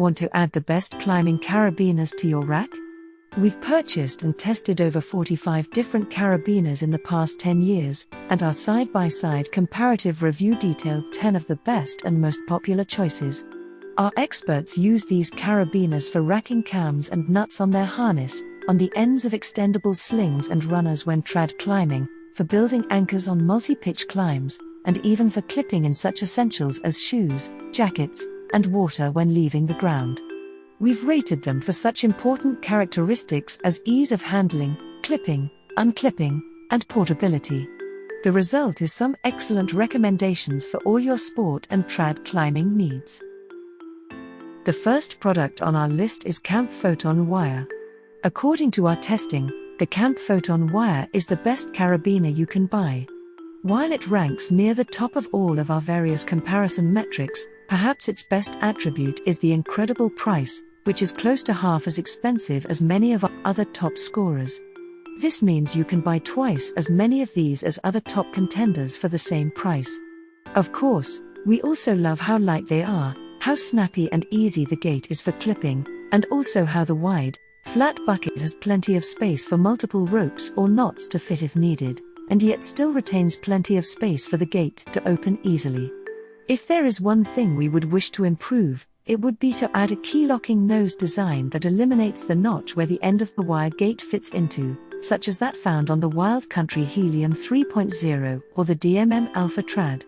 Want to add the best climbing carabiners to your rack? We've purchased and tested over 45 different carabiners in the past 10 years, and our side-by-side comparative review details 10 of the best and most popular choices. Our experts use these carabiners for racking cams and nuts on their harness, on the ends of extendable slings and runners when trad climbing, for building anchors on multi-pitch climbs, and even for clipping in such essentials as shoes, jackets, and water when leaving the ground. We've rated them for such important characteristics as ease of handling, clipping, unclipping, and portability. The result is some excellent recommendations for all your sport and trad climbing needs. The first product on our list is Camp Photon wire. According to our testing, the Camp Photon wire is the best carabiner you can buy. While it ranks near the top of all of our various comparison metrics, perhaps its best attribute is the incredible price, which is close to half as expensive as many of our other top scorers. This means you can buy twice as many of these as other top contenders for the same price. Of course, we also love how light they are, how snappy and easy the gate is for clipping, and also how the wide, flat bucket has plenty of space for multiple ropes or knots to fit if needed, and yet still retains plenty of space for the gate to open easily. If there is one thing we would wish to improve, it would be to add a key-locking nose design that eliminates the notch where the end of the wire gate fits into, such as that found on the Wild Country Helium 3.0 or the DMM Alpha Trad.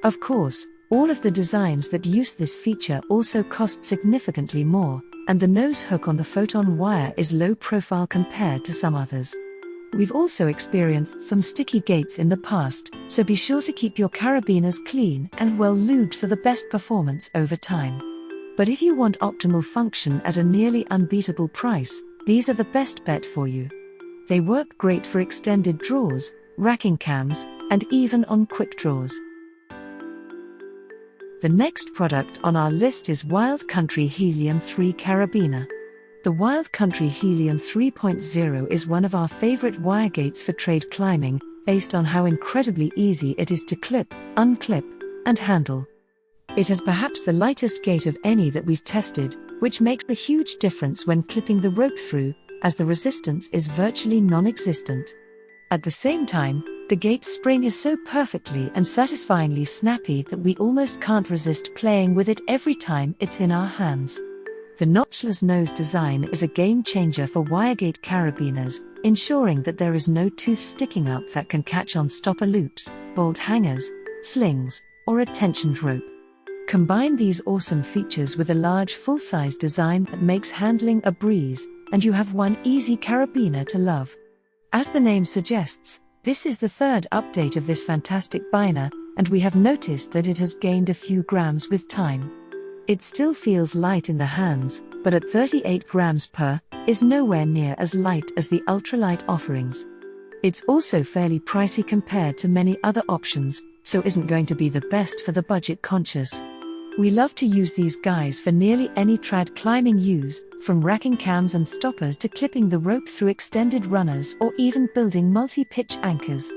Of course, all of the designs that use this feature also cost significantly more, and the nose hook on the Photon wire is low profile compared to some others. We've also experienced some sticky gates in the past, so be sure to keep your carabiners clean and well lubed for the best performance over time. But if you want optimal function at a nearly unbeatable price, these are the best bet for you. They work great for extended draws, racking cams, and even on quick draws. The next product on our list is Wild Country Helium 3 Carabiner. The Wild Country Helium 3.0 is one of our favorite wire gates for trade climbing, based on how incredibly easy it is to clip, unclip, and handle. It has perhaps the lightest gate of any that we've tested, which makes a huge difference when clipping the rope through, as the resistance is virtually non-existent. At the same time, the gate spring is so perfectly and satisfyingly snappy that we almost can't resist playing with it every time it's in our hands. The notchless nose design is a game changer for wiregate carabiners, ensuring that there is no tooth sticking up that can catch on stopper loops, bolt hangers, slings, or a tensioned rope. Combine these awesome features with a large full-size design that makes handling a breeze, and you have one easy carabiner to love. As the name suggests, this is the third update of this fantastic biner, and we have noticed that it has gained a few grams with time. It still feels light in the hands, but at 38 grams per, is nowhere near as light as the Ultralight offerings. It's also fairly pricey compared to many other options, so isn't going to be the best for the budget conscious. We love to use these guys for nearly any trad climbing use, from racking cams and stoppers to clipping the rope through extended runners or even building multi-pitch anchors.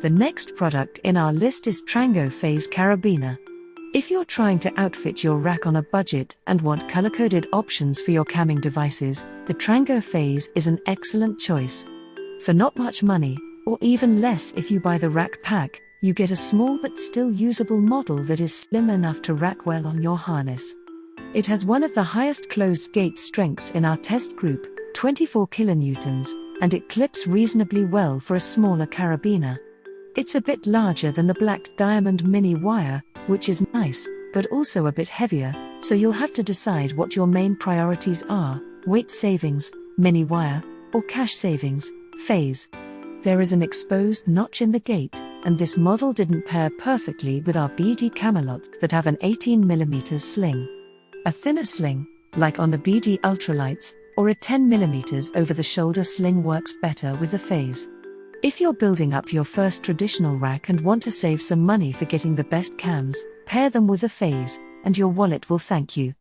The next product in our list is Trango Phase Carabiner. If you're trying to outfit your rack on a budget and want color-coded options for your camming devices, the Trango Phase is an excellent choice. For not much money, or even less if you buy the rack pack, you get a small but still usable model that is slim enough to rack well on your harness. It has one of the highest closed gate strengths in our test group, 24 kilonewtons, and it clips reasonably well for a smaller carabiner. It's a bit larger than the Black Diamond MiniWire, which is nice, but also a bit heavier, so you'll have to decide what your main priorities are: weight savings, MiniWire, or cash savings, phase. There is an exposed notch in the gate, and this model didn't pair perfectly with our BD Camelots that have an 18mm sling. A thinner sling, like on the BD Ultralights, or a 10mm over-the-shoulder sling works better with the phase. If you're building up your first traditional rack and want to save some money for getting the best cams, pair them with a phase, and your wallet will thank you.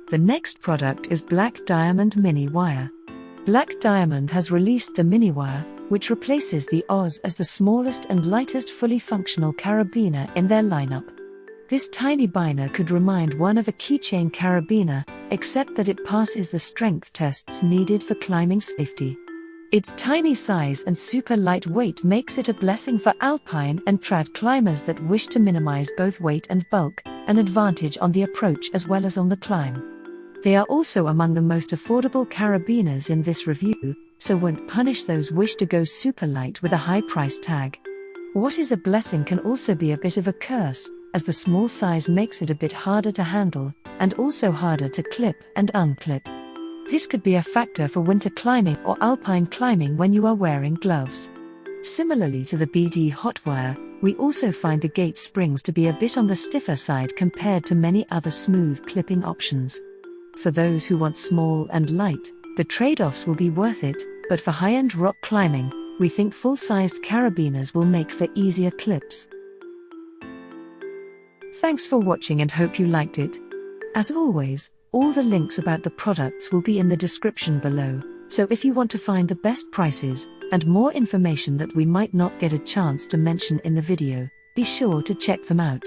The next product is Black Diamond MiniWire. Black Diamond has released the MiniWire, which replaces the Oz as the smallest and lightest fully functional carabiner in their lineup. This tiny biner could remind one of a keychain carabiner, except that it passes the strength tests needed for climbing safety. Its tiny size and super lightweight makes it a blessing for alpine and trad climbers that wish to minimize both weight and bulk, an advantage on the approach as well as on the climb. They are also among the most affordable carabiners in this review, so won't punish those wish to go super light with a high price tag. What is a blessing can also be a bit of a curse, as the small size makes it a bit harder to handle, and also harder to clip and unclip. This could be a factor for winter climbing or alpine climbing when you are wearing gloves. Similarly to the BD Hotwire, we also find the gate springs to be a bit on the stiffer side compared to many other smooth clipping options. For those who want small and light, the trade-offs will be worth it, but for high-end rock climbing, we think full-sized carabiners will make for easier clips. Thanks for watching and hope you liked it. As always, all the links about the products will be in the description below, so if you want to find the best prices, and more information that we might not get a chance to mention in the video, be sure to check them out.